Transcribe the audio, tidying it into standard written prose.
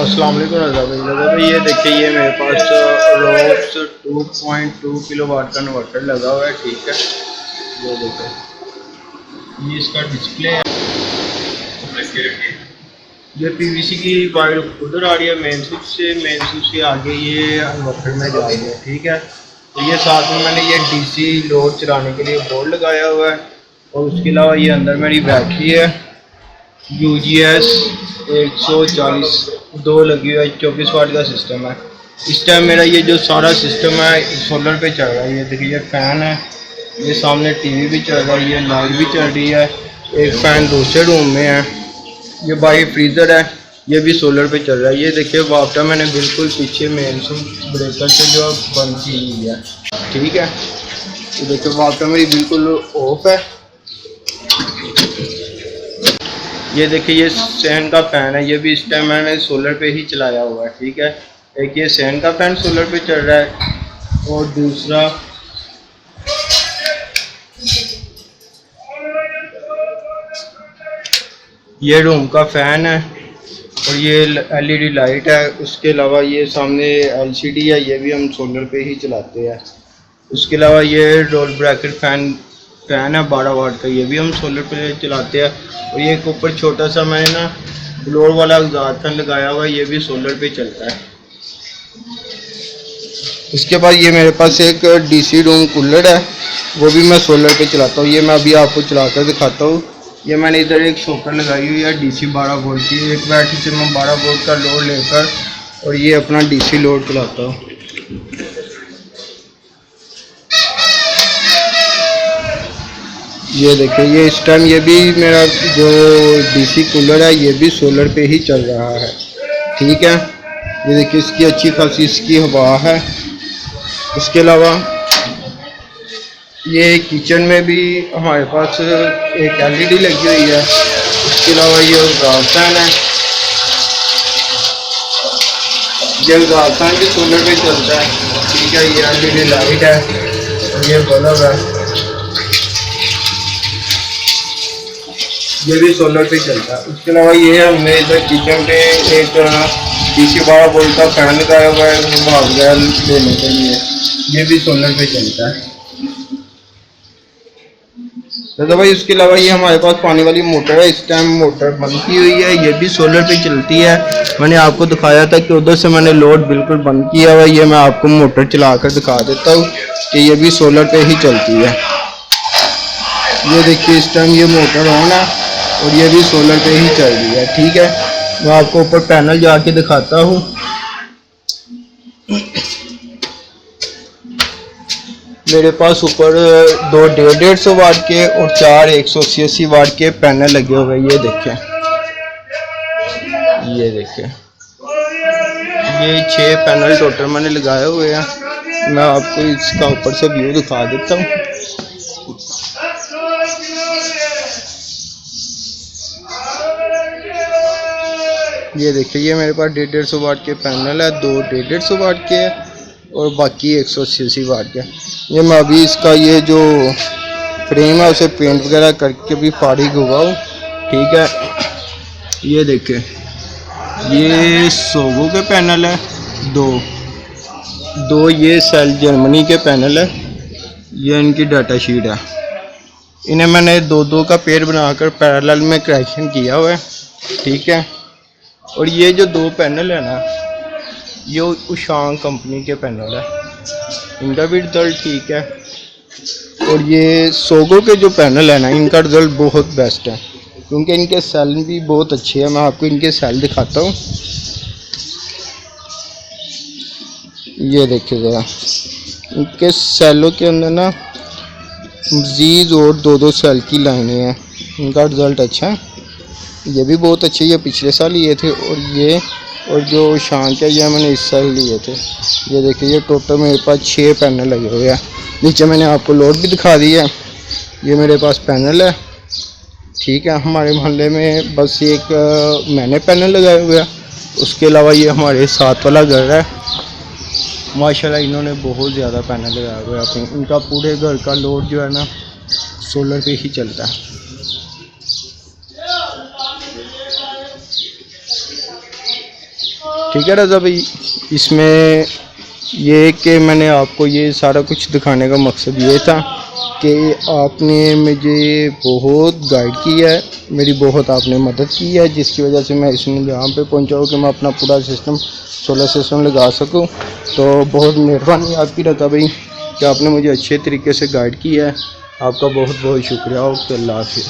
अस्सलाम वालेकुम रज़ा भाई। ये देखिए, ये मेरे पास रोक्स 2.2 किलो वाट का इन्वर्टर लगा हुआ है। ठीक है, ये देखिए, ये इसका डिस्प्ले है। ये पीवीसी की वायर उधर आ रही है मेन स्विच से आगे ये इन्वर्टर में जा रही है। ठीक है, तो ये साथ में मैंने ये डीसी लोड चलाने के लिए बोर्ड लगाया हुआ है, और उसके अलावा ये अंदर मेरी बैटरी है UGS 140 दो लगी हुई है। 24 वाट का सिस्टम है। इस टाइम मेरा ये जो सारा सिस्टम है सोलर पे चल रहा है। ये देखिए, ये फ़ैन है, ये सामने टीवी भी चल रहा है, ये लाइट भी चल रही है, एक फ़ैन दूसरे रूम में है, ये बाहर फ्रीज़र है, ये भी सोलर पे चल रहा है। ये देखिए, वापटा मैंने बिल्कुल पीछे मेन स्विच ब्रेकर से जो बंद की हुई है। ठीक है, ये देखिए, वापटा मेरी बिल्कुल ऑफ है। ये देखिए, ये सैन का फ़ैन है, ये भी इस टाइम मैंने सोलर पे ही चलाया हुआ है। ठीक है, एक ये सैन का फ़ैन सोलर पे चल रहा है, और दूसरा ये रूम का फ़ैन है, और ये LED लाइट है। उसके अलावा ये सामने LCD है, ये भी हम सोलर पे ही चलाते हैं। उसके अलावा ये रोल ब्रैकेट फ़ैन है 12 वाट का, ये भी हम सोलर पे चलाते हैं। और ये एक ऊपर छोटा सा मैंने ना ब्लोअर वाला एग्जॉस्ट फैन लगाया हुआ है, ये भी सोलर पे चलता है। उसके बाद ये मेरे पास एक DC रूम कूलर है, वो भी मैं सोलर पे चलाता हूँ। ये मैं अभी आपको चला कर दिखाता हूँ। ये मैंने इधर एक शॉकर लगाई हुई है DC 12 वोल्ट की, एक बैटरी से मैं 12 वोल्ट का लोड लेकर और ये अपना DC लोड चलाता हूँ। ये देखिए, ये इस टाइम ये भी मेरा जो DC कूलर है ये भी सोलर पे ही चल रहा है। ठीक है, ये देखिए, इसकी अच्छी खासी इसकी हवा है। इसके अलावा ये किचन में भी हमारे पास एक LED लगी हुई है। इसके अलावा ये एग्जॉस्ट फैन है, ये एग्जॉस्ट फैन भी सोलर पे चलता है। ठीक है, ये LED लाइट है, और ये बल्ब है, ये भी सोलर पे चलता है। उसके अलावा ये हमने इधर किचन पे एक DC 12 वोल्ट का फैन लगाया हुआ है भाग गया लेने के लिए, ये भी सोलर पे चलता है। तो भाई, उसके अलावा ये हमारे पास पानी वाली मोटर है, इस टाइम मोटर बंद की हुई है, ये भी सोलर पे चलती है। मैंने आपको दिखाया था कि उधर से मैंने लोड बिल्कुल बंद किया हुआ है। ये मैं आपको मोटर चला कर दिखा देता हूँ कि ये भी सोलर पे ही चलती है। ये देखिए, इस टाइम ये मोटर ऑन है और ये भी सोलर पे ही चल रही है। ठीक है, मैं आपको ऊपर पैनल जाके दिखाता हूँ। मेरे पास ऊपर 2 150 वाट के और 4 180 वाट के पैनल लगे हुए हैं। ये देखें, ये देखें, ये 6 पैनल टोटल मैंने लगाए हुए हैं। मैं आपको इसका ऊपर से व्यू दिखा देता हूँ। ये देखिए, ये मेरे पास 150 वाट के पैनल है, 2 150 वाट के और बाकी 180 वाट के। ये मैं अभी इसका ये जो फ्रेम है उसे पेंट वगैरह करके भी फारिग हुआ हूँ। ठीक है, ये देखें, ये सोगो के पैनल है, दो ये सेल जर्मनी के पैनल है, ये इनकी डाटा शीट है। इन्हें मैंने 2-2 का पेयर बनाकर पैरेलल में कनेक्शन किया हुआ है। ठीक है, और ये जो 2 पैनल है ना, ये उशांग कंपनी के पैनल है, इनका भी रिजल्ट ठीक है। और ये सोगो के जो पैनल है ना, इनका रिजल्ट बहुत बेस्ट है, क्योंकि इनके सेल भी बहुत अच्छे हैं। मैं आपको इनके सेल दिखाता हूँ। ये देखिए ज़रा, इनके सेलों के अंदर ना मज़ीद और 2-2 सेल की लाइनें हैं, इनका रिजल्ट अच्छा है। ये भी बहुत अच्छे, ये पिछले साल लिए थे, और जो शांत है ये मैंने इस साल लिए थे। ये देखिए, ये टोटल मेरे पास 6 पैनल लगे हुए हैं। नीचे मैंने आपको लोड भी दिखा दी है। ये मेरे पास पैनल है। ठीक है, हमारे मोहल्ले में बस एक मैंने पैनल लगाए हुए हैं। उसके अलावा ये हमारे साथ वाला घर है, माशाल्लाह इन्होंने बहुत ज़्यादा पैनल लगाए हुए हैं। इनका पूरे घर का लोड जो है ना सोलर पे ही चलता है। ठीक है रज़ा भाई, इसमें ये कि मैंने आपको ये सारा कुछ दिखाने का मकसद ये था कि आपने मुझे बहुत गाइड किया है, मेरी बहुत आपने मदद की है, जिसकी वजह से मैं इसमें यहाँ पे पहुँचा हूँ कि मैं अपना पूरा सिस्टम सोलर सिस्टम लगा सकूँ। तो बहुत मेहरबानी आपकी रज़ा भाई कि आपने मुझे अच्छे तरीके से गाइड किया है। आपका बहुत बहुत शुक्रिया। ओके, अल्लाह हाफ़िज़।